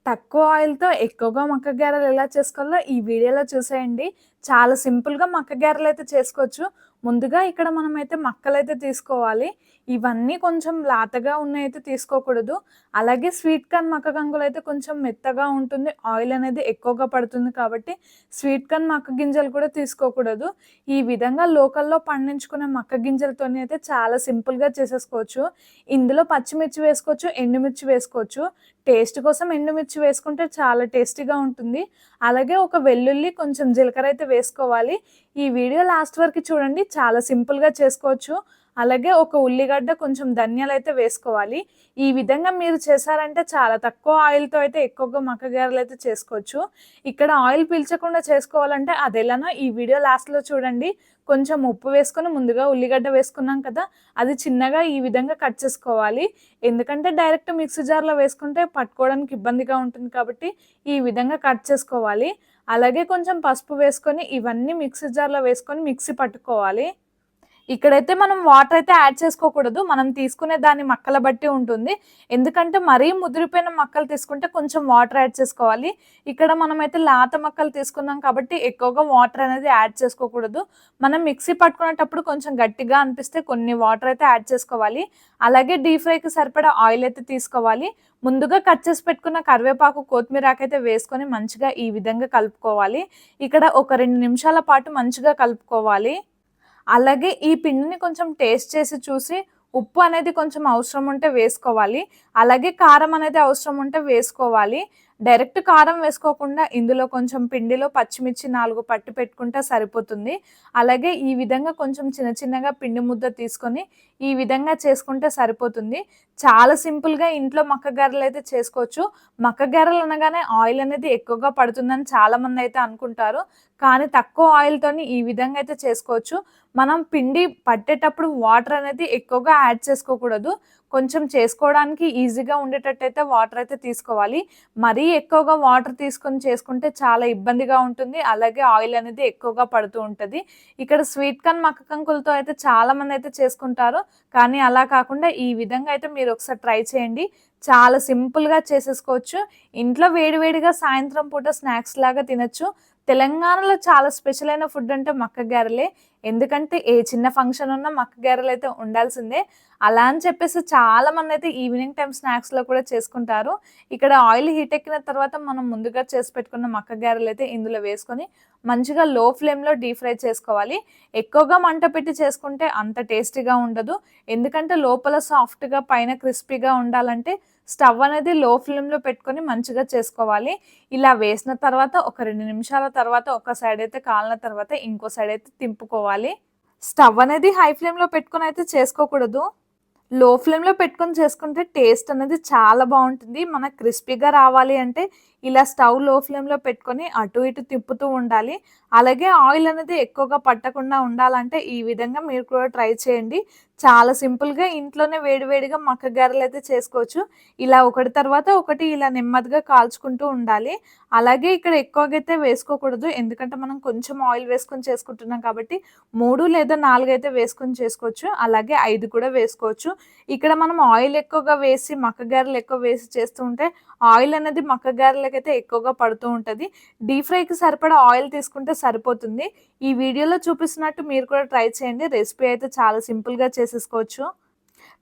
తక్కువ ఆయిల్‌తో ఎక్కువగా మక్క గారెలు ఎలా చేసుకోవాలో ఈ వీడియోలో చూసేయండి. చాలా సింపుల్‌గా మక్క గారెలైతే చేసుకోవచ్చు. ముందుగా ఇక్కడ మనమైతే మక్కలైతే తీసుకోవాలి. ఇవన్నీ కొంచెం లాతగా ఉన్నయయితే తీసుకోకూడదు. అలాగే స్వీట్ కార్న్ మక్క కంకులైతే కొంచెం మెత్తగా ఉంటుంది. ఆయిల్ అనేది ఎక్కువగా పడుతుంది కాబట్టి స్వీట్ కార్న్ మక్క గింజలు కూడా తీసుకోకూడదు. ఈ విధంగా లోకల్‌లో పండించుకునే మక్క గింజలతోని అయితే చాలా సింపుల్‌గా చేసేసుకోవచ్చు. ఇందులో పచ్చిమిర్చి వేసుకోవచ్చు, ఎండుమిర్చి వేసుకోవచ్చు. టేస్ట్ కోసం ఎండుమిర్చి వేసుకుంటే చాలా టేస్టీగా ఉంటుంది. అలాగే ఒక వెల్లుల్లి, కొంచెం జీలకర్ర అయితే వేసుకోవాలి. ఈ వీడియో లాస్ట్ వరకు చూడండి. చాలా సింపుల్‌గా చేసుకోవచ్చు. అలాగే ఒక ఉల్లిగడ్డ, కొంచెం ధనియాలైతే వేసుకోవాలి. ఈ విధంగా మీరు చేశారంటే చాలా తక్కువ ఆయిల్‌తో అయితే ఎక్కువగా మక్క గారెలైతే చేసుకోవచ్చు. ఇక్కడ ఆయిల్ పీల్చకుండా చేసుకోవాలంటే అదెలానో ఈ వీడియో లాస్ట్‌లో చూడండి. కొంచెం ఉప్పు వేసుకొని ముందుగా ఉల్లిగడ్డ వేసుకున్నాం కదా! అది చిన్నగా ఈ విధంగా కట్ చేసుకోవాలి. ఎందుకంటే డైరెక్ట్ మిక్సీ జార్‌లో వేసుకుంటే పట్టుకోవడానికి ఇబ్బందిగా ఉంటుంది కాబట్టి ఈ విధంగా కట్ చేసుకోవాలి. అలాగే కొంచెం పసుపు వేసుకొని ఇవన్నీ మిక్సీ జార్‌లో వేసుకొని మిక్సీ పట్టుకోవాలి. ఇక్కడైతే మనం వాటర్ అయితే యాడ్ చేసుకోకూడదు. మనం తీసుకునే దాని మక్కల బట్టి ఉంటుంది. ఎందుకంటే మరీ ముదిరిపోయిన మక్కలు తీసుకుంటే కొంచెం వాటర్ యాడ్ చేసుకోవాలి. ఇక్కడ మనమైతే లేత మక్కలు తీసుకున్నాం కాబట్టి ఎక్కువగా వాటర్ అనేది యాడ్ చేసుకోకూడదు. మనం మిక్సీ పట్టుకునేటప్పుడు కొంచెం గట్టిగా అనిపిస్తే కొన్ని వాటర్ అయితే యాడ్ చేసుకోవాలి. అలాగే డీప్ ఫ్రైకి సరిపడా ఆయిల్ అయితే తీసుకోవాలి. ముందుగా కట్ చేసి పెట్టుకున్న కరివేపాకు, కొత్తిమీర ఆకైతే వేసుకొని మంచిగా ఈ విధంగా కలుపుకోవాలి. ఇక్కడ ఒక 2 నిమిషాల పాటు మంచిగా కలుపుకోవాలి. అలాగే ఈ పిండిని కొంచెం టేస్ట్ చేసి చూసి ఉప్పు అనేది కొంచెం అవసరం ఉంటే వేసుకోవాలి. అలాగే కారం అనేది అవసరం ఉంటే వేసుకోవాలి. డైరెక్ట్ కారం వేసుకోకుండా ఇందులో కొంచెం పిండిలో పచ్చిమిర్చి 4 పట్టి పెట్టుకుంటే సరిపోతుంది. అలాగే ఈ విధంగా కొంచెం చిన్న చిన్నగా పిండి ముద్ద తీసుకొని ఈ విధంగా చేసుకుంటే సరిపోతుంది. చాలా సింపుల్‌గా ఇంట్లో మక్క గారెలు అయితే చేసుకోవచ్చు. మక్క గారెలు అనగానే ఆయిల్ అనేది ఎక్కువగా పడుతుందని చాలామంది అయితే అనుకుంటారు. కానీ తక్కువ ఆయిల్‌తోని ఈ విధంగా అయితే చేసుకోవచ్చు. మనం పిండి పట్టేటప్పుడు వాటర్ అనేది ఎక్కువగా యాడ్ చేసుకోకూడదు. కొంచెం చేసుకోవడానికి ఈజీగా ఉండేటట్టయితే వాటర్ అయితే తీసుకోవాలి. మరీ ఎక్కువగా వాటర్ తీసుకొని చేసుకుంటే చాలా ఇబ్బందిగా ఉంటుంది. అలాగే ఆయిల్ అనేది ఎక్కువగా పడుతూ ఉంటది. ఇక్కడ స్వీట్ కార్న్ మక్క కంకులతో అయితే చాలామంది అయితే చేసుకుంటారు. కానీ అలా కాకుండా ఈ విధంగా అయితే మీరు ఒకసారి ట్రై చేయండి. చాలా సింపుల్‌గా చేసేసుకోవచ్చు. ఇంట్లో వేడివేడిగా సాయంత్రం పూట స్నాక్స్ లాగా తినొచ్చు. తెలంగాణలో చాలా స్పెషల్ అయిన ఫుడ్ అంటే మక్క గారెలే. ఎందుకంటే ఏ చిన్న ఫంక్షన్ ఉన్నా మక్క గారెలైతే ఉండాల్సిందే. అలా అని చెప్పేసి చాలామందైతే ఈవినింగ్ టైమ్ స్నాక్స్‌లో కూడా చేసుకుంటారు. ఇక్కడ ఆయిల్ హీట్ ఎక్కిన తర్వాత మనం ముందుగా చేసి పెట్టుకున్న మక్క గారెలైతే ఇందులో వేసుకొని మంచిగా లో ఫ్లేమ్‌లో డీప్ ఫ్రై చేసుకోవాలి. ఎక్కువగా మంట పెట్టి చేసుకుంటే అంత టేస్టీగా ఉండదు. ఎందుకంటే లోపల సాఫ్ట్‌గా పైన క్రిస్పీగా ఉండాలంటే స్టవ్ అనేది లో ఫ్లేమ్‌లో పెట్టుకొని మంచిగా చేసుకోవాలి. ఇలా వేసిన తర్వాత ఒక 2 నిమిషాల తర్వాత ఒక సైడ్ అయితే కాలిన తర్వాత ఇంకో సైడ్ అయితే తిప్పుకోవాలి. స్టవ్ అనేది హై ఫ్లేమ్‌లో పెట్టుకొని అయితే చేసుకోకూడదు. లో ఫ్లేమ్‌లో పెట్టుకొని చేసుకుంటే టేస్ట్ అనేది చాలా బావుంటుంది. మనకు క్రిస్పీగా రావాలి అంటే ఇలా స్టవ్ లో ఫ్లేమ్‌లో పెట్టుకొని అటు ఇటు తిప్పుతూ ఉండాలి. అలాగే ఆయిల్ అనేది ఎక్కువగా పట్టకుండా ఉండాలంటే ఈ విధంగా మీరు కూడా ట్రై చేయండి. చాలా సింపుల్‌గా ఇంట్లోనే వేడివేడిగా మక్క గారెలైతే చేసుకోవచ్చు. ఇలా ఒకటి తర్వాత ఒకటి ఇలా నెమ్మదిగా కాల్చుకుంటూ ఉండాలి. అలాగే ఇక్కడ ఎక్కువగా అయితే వేసుకోకూడదు. ఎందుకంటే మనం కొంచెం ఆయిల్ వేసుకొని చేసుకుంటున్నాం కాబట్టి 3 లేదా 4 అయితే వేసుకొని చేసుకోవచ్చు. అలాగే 5 కూడా వేసుకోవచ్చు. ఇక్కడ మనం ఆయిల్ ఎక్కువగా వేసి మక్క గారెలు ఎక్కువ వేసి చేస్తూ ఉంటే ఆయిల్ అనేది మక్క గారెలకైతే ఎక్కువగా పడుతూ ఉంటది. డీప్ ఫ్రైకి సరిపడా ఆయిల్ తీసుకుంటే సరిపోతుంది. ఈ వీడియోలో చూపిస్తున్నట్టు మీరు కూడా ట్రై చేయండి. రెసిపీ అయితే చాలా సింపుల్‌గా చేసేసుకోవచ్చు.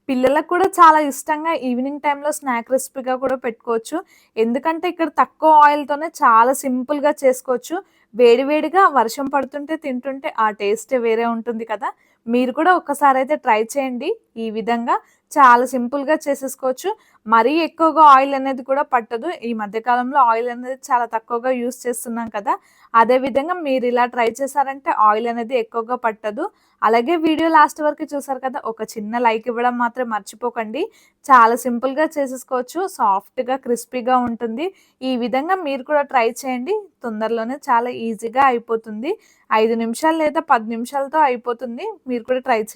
పిల్లలకు కూడా చాలా ఇష్టంగా ఈవినింగ్ టైంలో స్నాక్ రెసిపీగా కూడా పెట్టుకోవచ్చు. ఎందుకంటే ఇక్కడ తక్కువ ఆయిల్‌తోనే చాలా సింపుల్‌గా చేసుకోవచ్చు. వేడివేడిగా వర్షం పడుతుంటే తింటుంటే ఆ టేస్టే వేరే ఉంటుంది కదా! మీరు కూడా ఒక్కసారైతే ట్రై చేయండి. ఈ విధంగా చాలా సింపుల్‌గా చేసేసుకోవచ్చు. మరీ ఎక్కువగా ఆయిల్ అనేది కూడా పట్టదు. ఈ మధ్య కాలంలో ఆయిల్ అనేది చాలా తక్కువగా యూజ్ చేస్తున్నాం కదా! అదే విధంగా మీరు ఇలా ట్రై చేశారంటే ఆయిల్ అనేది ఎక్కువగా పట్టదు. అలాగే వీడియో లాస్ట్ వరకు చూసారు కదా! ఒక చిన్న లైక్ ఇవ్వడం మాత్రం మర్చిపోకండి. చాలా సింపుల్‌గా చేసేసుకోవచ్చు. సాఫ్ట్‌గా, క్రిస్పీగా ఉంటుంది. ఈ విధంగా మీరు కూడా ట్రై చేయండి. తొందరలోనే చాలా ఈజీగా అయిపోతుంది. 5 నిమిషాలు లేదా 10 నిమిషాలతో అయిపోతుంది. మీరు కూడా ట్రై చేయండి.